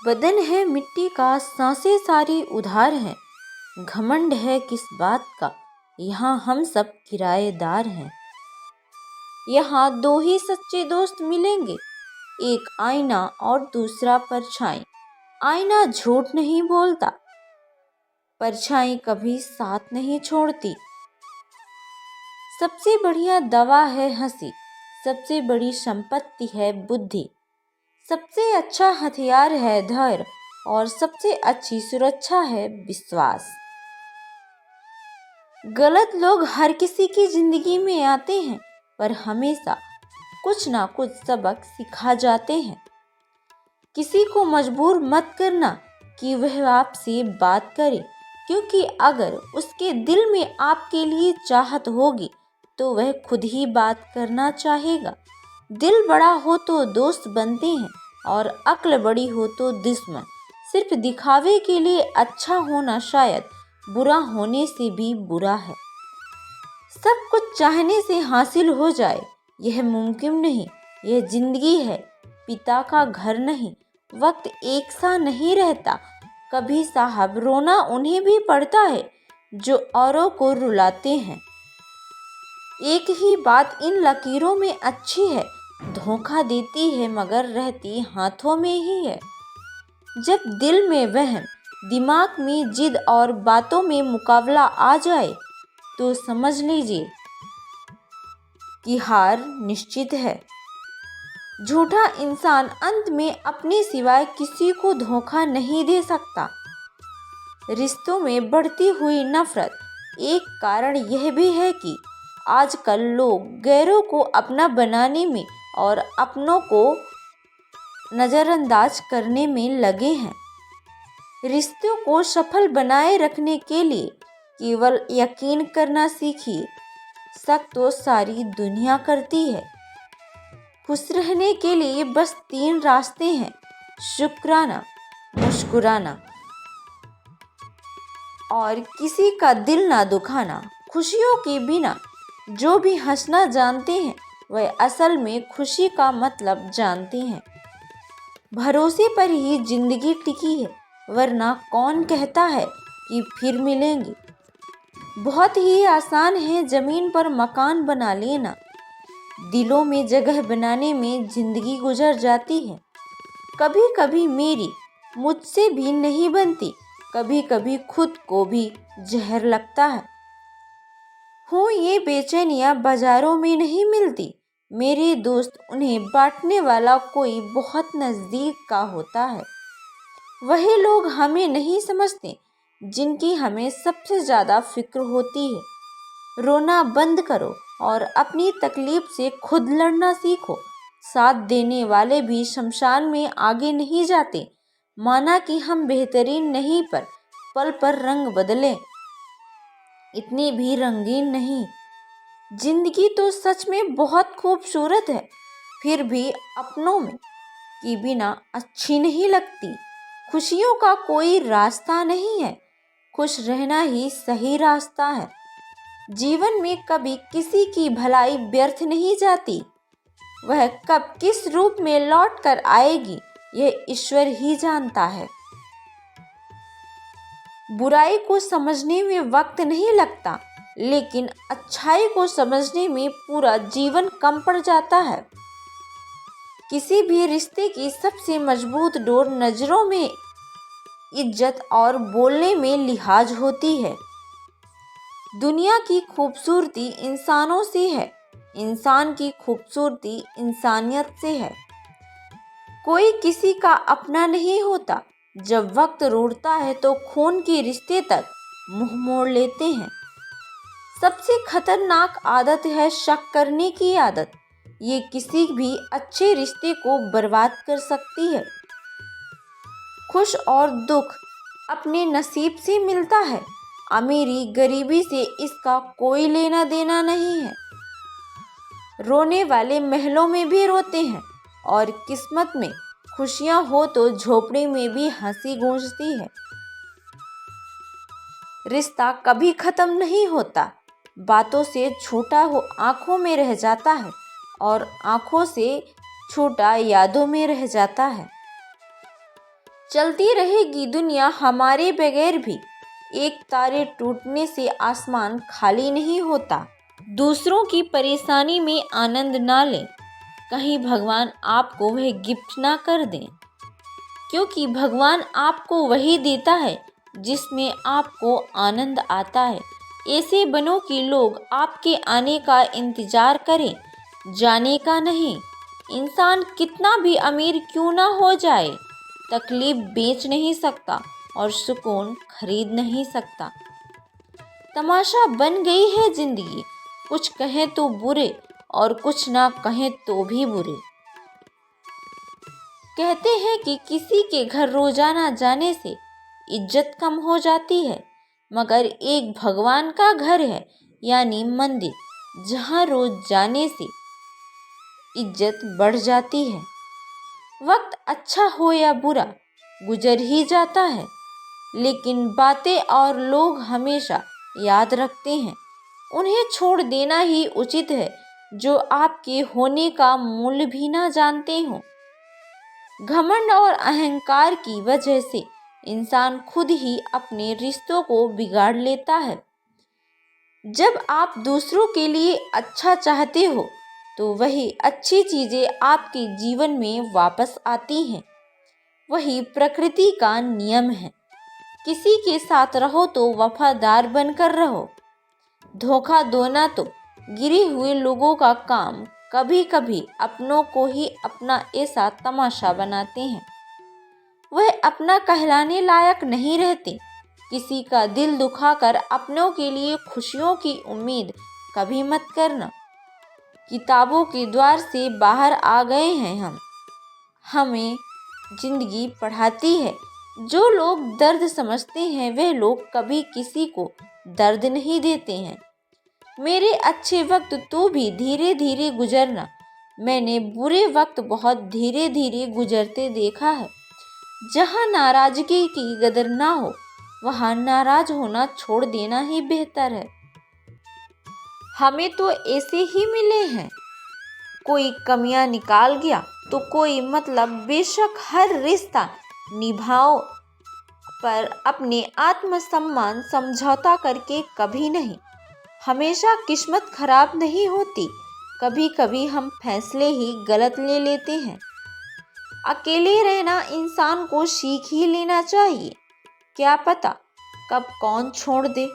बदन है मिट्टी का, सांसें सारी उधार हैं। घमंड है किस बात का, यहाँ हम सब किराएदार हैं। यहाँ दो ही सच्चे दोस्त मिलेंगे, एक आईना और दूसरा परछाई। आईना झूठ नहीं बोलता, परछाई कभी साथ नहीं छोड़ती। सबसे बढ़िया दवा है हंसी, सबसे बड़ी संपत्ति है बुद्धि। सबसे अच्छा हथियार है धैर्य और सबसे अच्छी सुरक्षा है विश्वास। गलत लोग हर किसी की जिंदगी में आते हैं, पर हमेशा कुछ ना कुछ सबक सिखा जाते हैं। किसी को मजबूर मत करना कि वह आपसे बात करे, क्योंकि अगर उसके दिल में आपके लिए चाहत होगी तो वह खुद ही बात करना चाहेगा। दिल बड़ा हो तो दोस्त बनते हैं और अक्ल बड़ी हो तो दुश्मन। सिर्फ दिखावे के लिए अच्छा होना शायद बुरा होने से भी बुरा है। सब कुछ चाहने से हासिल हो जाए यह मुमकिन नहीं। यह जिंदगी है, पिता का घर नहीं। वक्त एक सा नहीं रहता, कभी साहब रोना उन्हें भी पड़ता है जो औरों को रुलाते हैं। एक ही बात इन लकीरों में अच्छी है, धोखा देती है मगर रहती हाथों में ही है। जब दिल में वहम, दिमाग में जिद और बातों में मुकाबला आ जाए तो समझ लीजिए कि हार निश्चित है। झूठा इंसान अंत में अपने सिवाय किसी को धोखा नहीं दे सकता। रिश्तों में बढ़ती हुई नफरत एक कारण यह भी है कि आजकल लोग गैरों को अपना बनाने में और अपनों को नज़रअंदाज करने में लगे हैं। रिश्तों को सफल बनाए रखने के लिए केवल यकीन करना सीखिए। शक तो सारी दुनिया करती है। खुश रहने के लिए बस 3 रास्ते हैं, शुक्राना, मुस्कुराना और किसी का दिल ना दुखाना। खुशियों के बिना जो भी हंसना जानते हैं वह असल में खुशी का मतलब जानते हैं। भरोसे पर ही जिंदगी टिकी है, वरना कौन कहता है कि फिर मिलेंगे। बहुत ही आसान है जमीन पर मकान बना लेना, दिलों में जगह बनाने में जिंदगी गुजर जाती है। कभी कभी मेरी मुझसे भी नहीं बनती, कभी कभी खुद को भी जहर लगता है। हूँ ये बेचैनियाँ बाजारों में नहीं मिलती, मेरे दोस्त उन्हें बांटने वाला कोई बहुत नज़दीक का होता है। वही लोग हमें नहीं समझते जिनकी हमें सबसे ज़्यादा फिक्र होती है। रोना बंद करो और अपनी तकलीफ से खुद लड़ना सीखो। साथ देने वाले भी शमशान में आगे नहीं जाते। माना कि हम बेहतरीन नहीं, पर पल पर रंग बदले इतनी भी रंगीन नहीं। जिंदगी तो सच में बहुत खूबसूरत है, फिर भी अपनों में के बिना अच्छी नहीं लगती। खुशियों का कोई रास्ता नहीं है, खुश रहना ही सही रास्ता है। जीवन में कभी किसी की भलाई व्यर्थ नहीं जाती, वह कब किस रूप में लौट कर आएगी यह ईश्वर ही जानता है। बुराई को समझने में वक्त नहीं लगता, लेकिन अच्छाई को समझने में पूरा जीवन कम पड़ जाता है। किसी भी रिश्ते की सबसे मजबूत डोर नज़रों में इज्जत और बोलने में लिहाज होती है। दुनिया की खूबसूरती इंसानों से है, इंसान की खूबसूरती इंसानियत से है। कोई किसी का अपना नहीं होता। जब वक्त रूठता है तो खून के रिश्ते तक मुंह मोड़ लेते हैं। सबसे खतरनाक आदत है शक करने की आदत। ये किसी भी अच्छे रिश्ते को बर्बाद कर सकती है। खुश और दुख अपने नसीब से मिलता है, अमीरी गरीबी से इसका कोई लेना देना नहीं है। रोने वाले महलों में भी रोते हैं और किस्मत में खुशियां हो तो झोपड़ी में भी हंसी गूंजती है। रिश्ता कभी खत्म नहीं होता, बातों से छूटा हो आंखों में रह जाता है और आंखों से छूटा यादों में रह जाता है। चलती रहेगी दुनिया हमारे बगैर भी, एक तारे टूटने से आसमान खाली नहीं होता। दूसरों की परेशानी में आनंद ना लें, कहीं भगवान आपको वह गिफ्ट ना कर दें, क्योंकि भगवान आपको वही देता है जिसमें आपको आनंद आता है। ऐसे बनो कि लोग आपके आने का इंतजार करें, जाने का नहीं। इंसान कितना भी अमीर क्यों ना हो जाए, तकलीफ बेच नहीं सकता और सुकून खरीद नहीं सकता। तमाशा बन गई है जिंदगी, कुछ कहें तो बुरे और कुछ ना कहें तो भी बुरे। कहते हैं कि किसी के घर रोजाना जाने से इज्जत कम हो जाती है, मगर एक भगवान का घर है यानी मंदिर, जहाँ रोज जाने से इज्जत बढ़ जाती है। वक्त अच्छा हो या बुरा गुजर ही जाता है, लेकिन बातें और लोग हमेशा याद रखते हैं। उन्हें छोड़ देना ही उचित है जो आपके होने का मूल्य भी ना जानते हो। घमंड और अहंकार की वजह से इंसान खुद ही अपने रिश्तों को बिगाड़ लेता है। जब आप दूसरों के लिए अच्छा चाहते हो तो वही अच्छी चीज़ें आपके जीवन में वापस आती हैं। वही प्रकृति का नियम है। किसी के साथ रहो तो वफादार बनकर रहो। धोखा दो ना तो गिरे हुए लोगों का काम कभी कभी अपनों को ही अपना ऐसा तमाशा बनाते हैं, वह अपना कहलाने लायक नहीं रहते। किसी का दिल दुखाकर अपनों के लिए खुशियों की उम्मीद कभी मत करना। किताबों के द्वार से बाहर आ गए हैं हम, हमें जिंदगी पढ़ाती है। जो लोग दर्द समझते हैं वह लोग कभी किसी को दर्द नहीं देते हैं। मेरे अच्छे वक्त तू भी धीरे धीरे गुजरना, मैंने बुरे वक्त बहुत धीरे धीरे गुजरते देखा है। जहाँ नाराजगी की कदर ना हो वहाँ नाराज होना छोड़ देना ही बेहतर है। हमें तो ऐसे ही मिले हैं, कोई कमियां निकाल गया तो कोई मतलब। बेशक हर रिश्ता निभाओ, पर अपने आत्मसम्मान समझौता करके कभी नहीं। हमेशा किस्मत खराब नहीं होती, कभी कभी हम फैसले ही गलत ले लेते हैं। अकेले रहना इंसान को सीख ही लेना चाहिए, क्या पता कब कौन छोड़ दे।